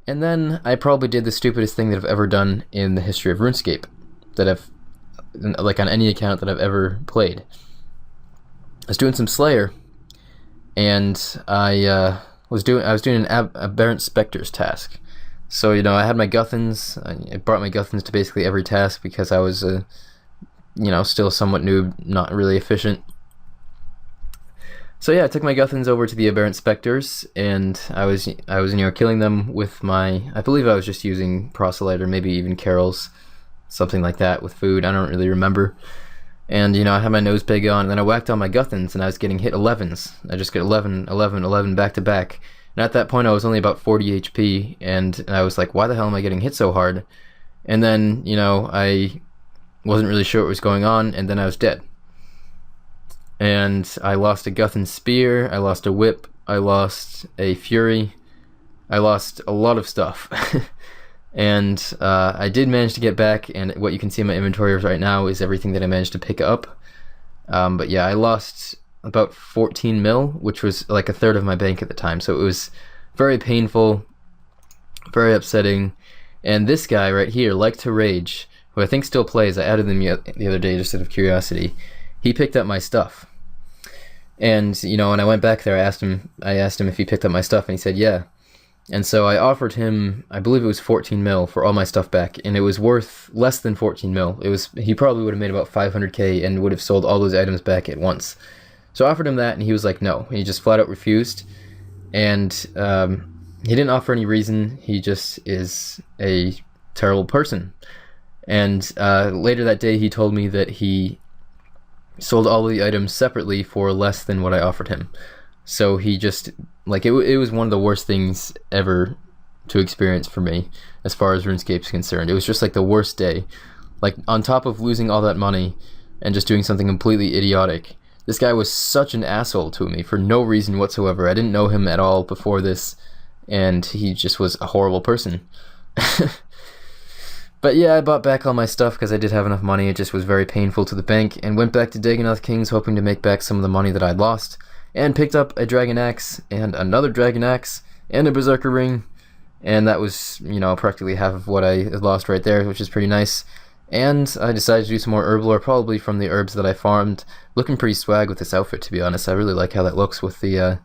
And then I probably did the stupidest thing that I've ever done in the history of RuneScape, that I've, like, on any account that I've ever played. I was doing some Slayer, and I was doing an Aberrant Spectres task. So, I had my Guthans. I brought my Guthans to basically every task because I was, still somewhat noob, not really efficient. So yeah, I took my Guthans over to the Aberrant Spectres, and I was killing them with I believe I was just using Proselyte or maybe even Carol's, something like that, with food. I don't really remember. And, I had my nose peg on, and then I whacked on my Guthans, and I was getting hit 11s. I just get 11, 11, 11 back to back. And at that point, I was only about 40 HP, and I was like, why the hell am I getting hit so hard? And then, I wasn't really sure what was going on, and then I was dead. And I lost a Guthan Spear, I lost a Whip, I lost a Fury, I lost a lot of stuff. And I did manage to get back, and what you can see in my inventory right now is everything that I managed to pick up. But yeah, I lost about 14 mil, which was like a third of my bank at the time, so it was very painful, very upsetting. And this guy right here, Like to Rage, who I think still plays, I added him the other day just out of curiosity, he picked up my stuff. And, when I went back there, I asked him if he picked up my stuff, and he said yeah. And so I offered him, I believe it was 14 mil for all my stuff back, and it was worth less than 14 mil. He probably would have made about 500k and would have sold all those items back at once. So I offered him that, and he was like, no. He just flat out refused, and he didn't offer any reason. He just is a terrible person. And later that day, he told me that he sold all the items separately for less than what I offered him. So he just, like, it was one of the worst things ever to experience for me as far as RuneScape's concerned. It was just like the worst day. Like, on top of losing all that money and just doing something completely idiotic, this guy was such an asshole to me for no reason whatsoever. I didn't know him at all before this, and he just was a horrible person. But yeah, I bought back all my stuff because I did have enough money. It just was very painful to the bank, and went back to Dagonoth Kings hoping to make back some of the money that I'd lost, and picked up a Dragon Axe, and another Dragon Axe, and a Berserker Ring, and that was, practically half of what I lost right there, which is pretty nice. And I decided to do some more herb lore, probably from the herbs that I farmed. Looking pretty swag with this outfit, to be honest. I really like how that looks with the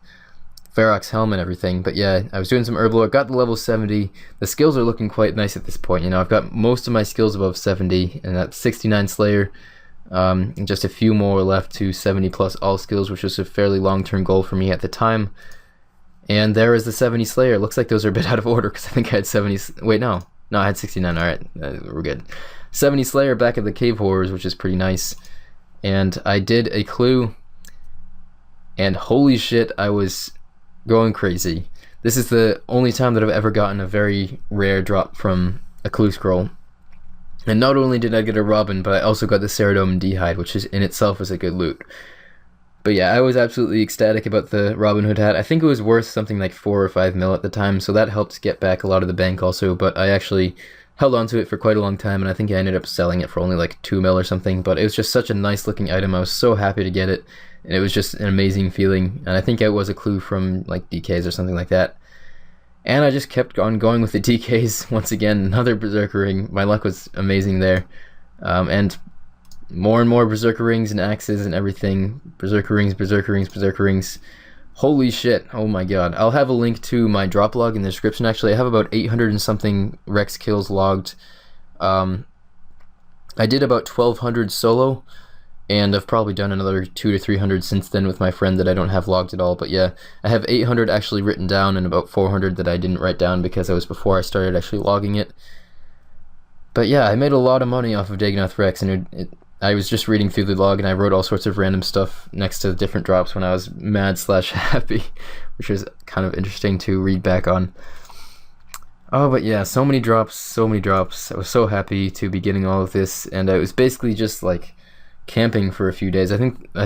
Ferox helm and everything. But yeah, I was doing some herb lore, got the level 70. The skills are looking quite nice at this point. I've got most of my skills above 70, and that's 69 Slayer. And just a few more left to 70 plus all skills, which was a fairly long-term goal for me at the time. And there is the 70 Slayer. Looks like those are a bit out of order, because I think I had 70... Wait, no, I had 69. Alright, we're good. 70 Slayer back at the Cave Horrors, which is pretty nice. And I did a clue, and holy shit, I was going crazy. This is the only time that I've ever gotten a very rare drop from a clue scroll. And not only did I get a Robin, but I also got the Ceridome and D'hide, which is in itself is a good loot. But yeah, I was absolutely ecstatic about the Robin Hood hat. I think it was worth something like 4 or 5 mil at the time, so that helped get back a lot of the bank also, but I actually held on to it for quite a long time, and I think I ended up selling it for only like 2 mil or something, but it was just such a nice looking item. I was so happy to get it, and it was just an amazing feeling, and I think it was a clue from like DKs or something like that. And I just kept on going with the DKs. Once again, another Berserker Ring. My luck was amazing there. And more and more Berserker Rings and axes and everything. Berserker Rings, Berserker Rings, Berserker Rings. Holy shit, oh my god. I'll have a link to my drop log in the description. Actually, I have about 800 and something Rex kills logged. I did about 1200 solo, and I've probably done another 200 to 300 since then with my friend that I don't have logged at all. But yeah, I have 800 actually written down and about 400 that I didn't write down because that was before I started actually logging it. But yeah, I made a lot of money off of Dagonoth Rex, and I was just reading through the log, and I wrote all sorts of random stuff next to different drops when I was mad/happy, which was kind of interesting to read back on. Oh, but yeah, so many drops, so many drops. I was so happy to be getting all of this, and I was basically just like camping for a few days. I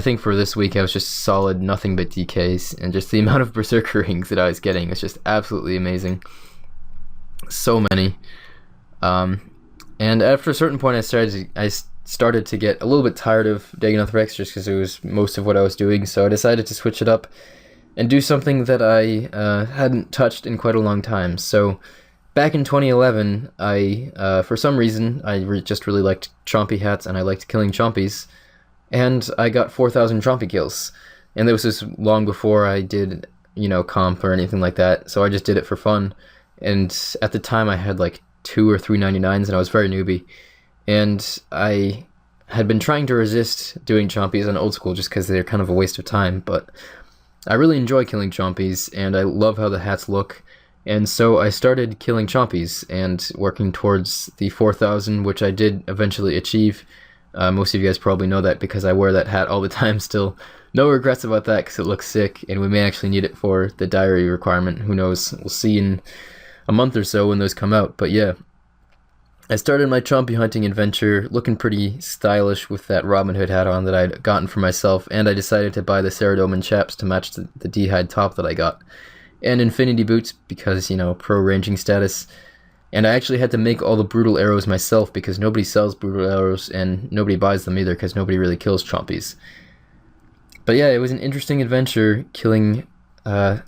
think for this week I was just solid nothing but DKs, and just the amount of Berserker Rings that I was getting was just absolutely amazing. So many. And after a certain point I started to get a little bit tired of Dagonoth Rex just because it was most of what I was doing, so I decided to switch it up and do something that I hadn't touched in quite a long time. So back in 2011, for some reason, just really liked chompy hats and I liked killing chompies, and I got 4,000 chompy kills. And this was long before I did, comp or anything like that, so I just did it for fun. And at the time, I had like 2 or 3 99s, and I was very newbie. And I had been trying to resist doing chompies on old school just because they're kind of a waste of time, but I really enjoy killing chompies, and I love how the hats look. And so I started killing chompies and working towards the 4,000, which I did eventually achieve. Most of you guys probably know that because I wear that hat all the time still. No regrets about that because it looks sick, and we may actually need it for the diary requirement. Who knows? We'll see in a month or so when those come out. But yeah, I started my chompy hunting adventure looking pretty stylish with that Robin Hood hat on that I'd gotten for myself, and I decided to buy the Ceradoman chaps to match the D-hide top that I got. And infinity boots because, pro ranging status. And I actually had to make all the brutal arrows myself because nobody sells brutal arrows and nobody buys them either because nobody really kills chompies. But yeah, it was an interesting adventure killing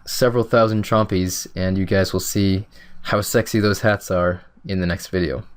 several thousand chompies, and you guys will see how sexy those hats are in the next video.